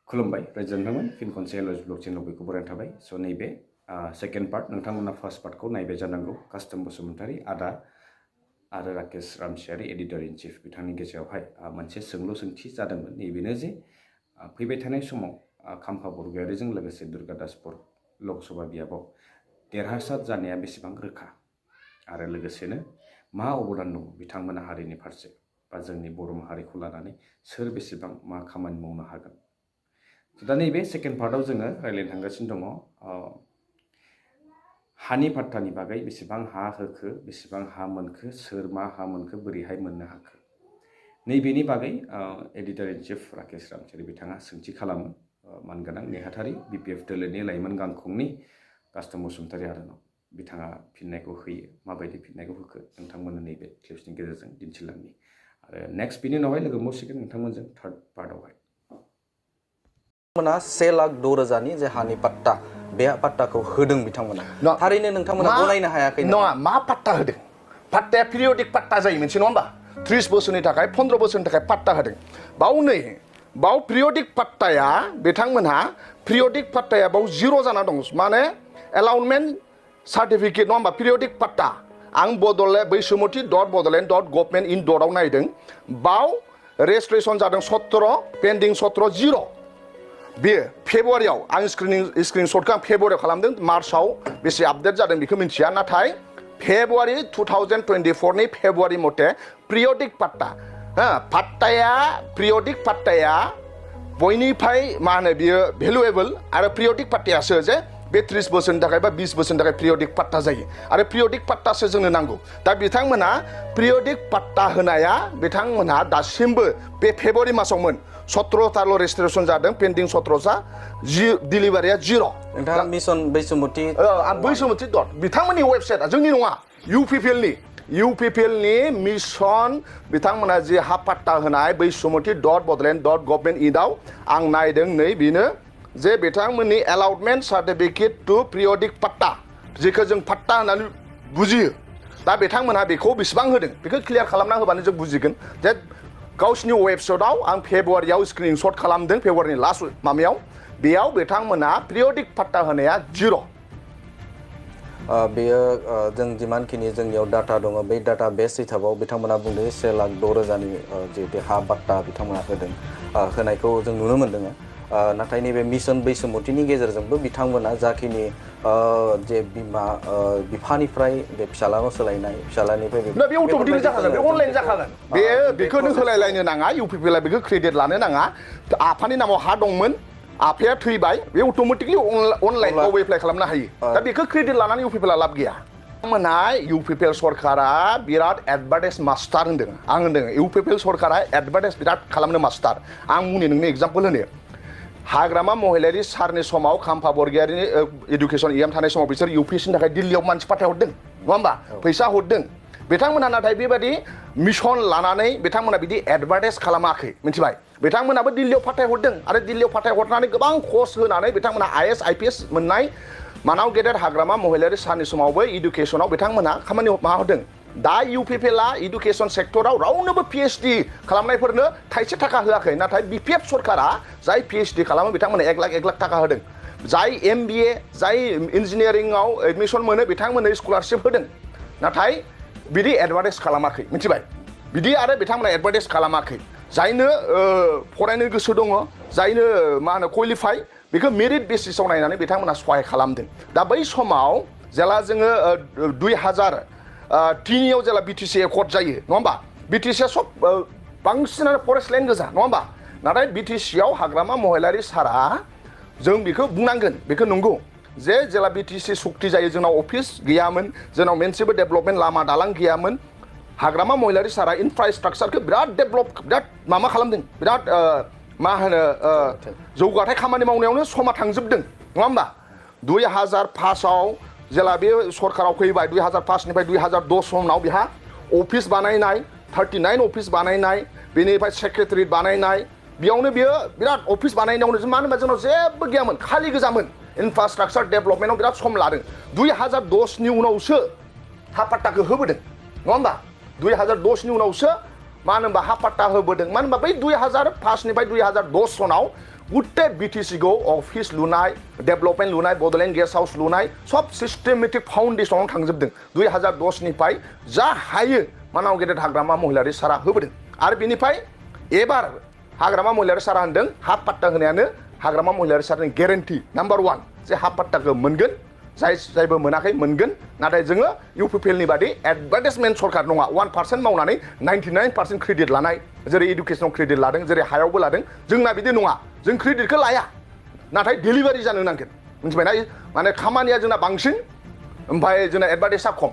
खुलुमबाय रायजोनथांमोन फिन खनसे लज ब्लग चेनेल बयखौ बरायनाय थाबाय स नैबे सेकेन्ड पार्ट नोंथांमोना फार्स्ट पार्टखौ नायबाय जानांगौ कास्टम बसुमतारी आदा आरो राकेश रामसियारि एडिटर इन चिफ बिथांनि गेजेरावहाय मोनसे सोंलु सोंथि जादोंमोन नैबेनो जे फैबाय थानाय समाव खाम्फा बरगयारिजों लोगोसे दुर्गादासपुर लकसभा बियाबाव देरहासार जानाया बेसेबां रोखा आरो लोगोसेनो मा अबदान दं बिथांमोना हारिनि फारसे बा जोंनि बर' माहारिखौ लानानै सोर बेसेबां मा खामानि मावनो हागोन दा नैबे सेकेन्ड पार्टआव जोङो रायज्लायनो थांगासिनो दङ हानि पाट्टानि बागै बेसेबां हा होखो बेसेबां हा मोनखो सोर मा हा मोनखो बोरैहाय मोननो हाखो नैबेनि बागै एडिटर इन चिफ राकेश रामसियारि बिथाङा सोंथि खालामो मानगोनां नेहाथारि बिपिएफ दोलोनि लाइमोन गांखंनि कास्टम बसुमतारी आदानाव बिथाङा फिननायखौ होयो माबायदि फिननायखौ होखो नोंथांमोननो नैबे क्लिप्सनि गेजेरजों दिन्थिलांनि आरो नेक्स्ट बिनि उनावहाय लोगो मोनसिगोन नोंथांमोनजों थार्ड पार्टआवहाय 1,06,000 जे हानि पाट्टा बे पाट्टाखौ होदों बिथांमोना थारैनो नोंथांमोना गनायनो हायाखै नङा मा पाट्टा होदों पाट्टाया पिरियडिक पाट्टा जायो मोनसे नङा होमबा 30 बोसोरनि थाखाय 15 बोसोरनि थाखाय पाट्टा होदों बाव पिरियडिक पाट्टाया बिथांमोनहा पिरियडिक पाट्टाया बाव जिर' जाना दं माने एलाउनमेन्ट सार्टिफिकेट नङा होमबा पिरियडिक पाट्टा आं basumatary.bdland.government.in.आव नायदों बाव रेजिस्ट्रेसन जादों 17 पेन्डिं 17 जिर' बे फेब्रुवारियाव आं स्क्रिनशटखौ आं फेब्रुवारियाव खालामदों मार्चआव बेसे आपडेट जादों बेखौ मिन्थिया नाथाय फेब्रुवारि 2024 नि फेब्रुवारि मथे पिरियडिक पाट्टा पाट्टाया पिरियडिक पाट्टाया बयनिफ्राय मा होनो बियो भेलुएबल आरो पिरियडिक पाट्टायासो जे बे 30 बोसोरनि थाखाय बा 20 बोसोरनि थाखाय पिरियडिक पाट्टा जायो आरो पिरियडिक पाट्टासो जोंनो नांगौ दा बिथांमोना पिरियडिक पाट्टा होनाया बिथांमोनहा दासिमबो बे फेब्रुवारि मासावमोन 17 ताल' रेजिस्ट्रेसन जादों पेन्डिं 17 जा डिलिभारिया जिर' नोंथाङा मिशन बैसुमति बैसुमति बिथांमोननि वेबसाइटआ जोंनि नङा इउपिपिएलनि मिशन बिथांमोना जे हा पाट्टा होनाय basumatary.bdland.government.in.आव आं नायदों नै बेनो जे बिथांमोननि एलाउटमेन्ट सार्टिफिकेट टु पिरियडिक पाट्टा जेखौ जों पाट्टा होननानै बुजियो दा बिथांमोनहा बेखौ बेसेबां होदों बेखौ क्लियार खालामना होबानो जों बुजिगोन जे गावसिनि वेबसाइटआव आं फेब्रुवारियाव स्क्रिनशट खालामदों फेब्रुवारिनि लास्ट माबायाव बेयाव बिथांमोना पिरियडिक पाट्टा होनाया जिर' बेयो जों जिमानखिनि जोंनियाव डाटा दङ बे डाटा बेस हिसाबाव बिथांमोना बुंदों 1,06,000 जिहेतु हा पाट्टा बिथांमोना होदों होनायखौ जों नुनो मोन्दों नाथाय नैबे मिशन बैसुमतिनि गेजेरजोंबो बिथांमोना जाखिनि जे बिफानिफ्राय बे फिसालानाव सोलायनाय फिसालानिफ्राय बे अट'मेटिकलि जाखागोन बे अनलाइन जाखागोन बेखौ नों होलायलायनो नाङा इउपिपिएलआ बेखौ क्रेडिट लानो नाङा आफानि नामाव हा दंमोन आफाया थैबाय बे अट'मेटिकलि अनलाइनाव एप्लाइ खालामनो हायो दा बेखौ क्रेडिट लानानै इउपिपिएलआ लाब गैया मोनहा इउपिपिएल सरकारा बिराद एडभार्टाइज मास्टार होनदों आं होनदों इउपिपिएल सरकारा एडभार्टाइज बिराद खालामनो मास्टार आं बुंनि नोंनो एग्जाम्पल होनो हाग्रामा महिलारि सारनि समाव खाम्फा बरगयारिनि एडुकेसन एम थानाय समाव बिसोर इउपिएससिनि थाखाय दिल्लीयाव मानसि फाथायहरदों नङा होमबा फैसा हरदों बिथांमोनहा नाथाय बेबायदि मिशन लानानै बिथांमोना बिदि एडभार्टाइज खालामाखै मिथिबाय बिथांमोनाबो दिल्लीयाव फाथायहरदों आरो दिल्लीयाव फाथायहरनानै गोबां खर्स होनानै बिथांमोना आइएस आइपिएस मोननाय मानाव गेदेर हाग्रामा महिलारि सारनि समावबो एडुकेसनाव बिथांमोना खामानि मावदों दा इउपिपिएलआ एडुकेसन सेक्टराव रावनोबो पिएइचडि खालामनायफोरनो थाइसे थाखा होआखै नाथाय बिपिएफ सरकारा जाय पिएइचडि खालामो बिथांमोननो 1 लाख थाखा होदों जाय एमबिए जाय इन्जिनियारिंआव एडमिसन मोनो बिथांमोननो स्कलारशिप होदों नाथाय बिदि एडभार्टाइज खालामाखै मिथिबाय बिदि आरो बिथांमोना एडभार्टाइज खालामाखै जायनो फरायनो गोसो दङ जायनो मा होनो क्वालिफाइ बेखौ मेरिट बेसिसाव नायनानै बिथांमोना सहाय खालामदों दा बै समाव जेला जोङो 2003 जेला बिटिसि एकर्ड जायो नङा होमबा बिटिसिया सब बांसिनानो फरेस्ट लेन्ड गोजा नङा होमबा नाथाय बिटिसियाव हाग्रामा महिलारि सारा जों बेखौ बुंनांगोन बेखौ नंगौ जे जेला बिटिसि सुक्ति जायो जोंनाव अफिस गैयामोन जोंनाव मोनसेबो डेभेलपमेन्ट लामा दालां गैयामोन हाग्रामा महिलारि सारा इनफ्रास्ट्राक्चारखौ बिराद डेभेलप बिराद माबा खालामदों बिराद मा होनो जौगाथाय खामानि मावनायावनो समा थांजोबदों नङा होमबा 2005आव जेला बे सरकाराव फैबाय 2005 निफ्राय 2010 समाव बिहा अफिस बानायनाय 39 अफिस बानायनाय बेनिफ्राय सेक्रेटारियेट बानायनाय बेयावनो बियो बिराद अफिस बानायनायावनो मानो होनबा जोंनाव जेबो गैयामोन खालि गोजामोन इनफ्रास्ट्राक्चार डेभेलपमेन्टआव बिराद सम लादों 2010 नि उनावसो हा पाट्टाखौ होबोदों नङा होमबा 2010 नि उनावसो मानो होनबा हा पाट्टा होबोदों मानो होनबा बै 2005 निफ्राय 2010 सनाव गुटे BTC गो अफिस लुनाय डेभलपमेन्ट लुनाय बडलेण्ड गेस्ट हाउस लुनाय सब सिस्टेमेटिक फाउन्डेसनाव थांजोबदों 2010 निफ्राय जा हायो मानाव गेदेर हाग्रामा महिलारि सारा होबोदों आरो बिनिफ्राय एबार हाग्रामा महिलारि सारा होनदों हा पाट्टा होनायानो हाग्रामा महिलारि सारानि गेरेन्टि नाम्बार 1 जे हा पाट्टाखौ मोनगोन जायबो मोनाखै मोनगोन नाथाय जोङो UPPL नि बादि एडभार्टाइजमेन्ट सरकार नङा 1% मावनानै 99% क्रेडिट लानाय जेरै एडुकेसनाव क्रेडिट लादों जेरै हायावबो लादों जोंना बिदि नङा जों क्रेडिटखौ लाया नाथाय डेलिभारि जानो नांगोन मिथिबायना माने खामानिया जोंना बांसिन ओमफ्राय जोंना एडभार्टाइजआ खम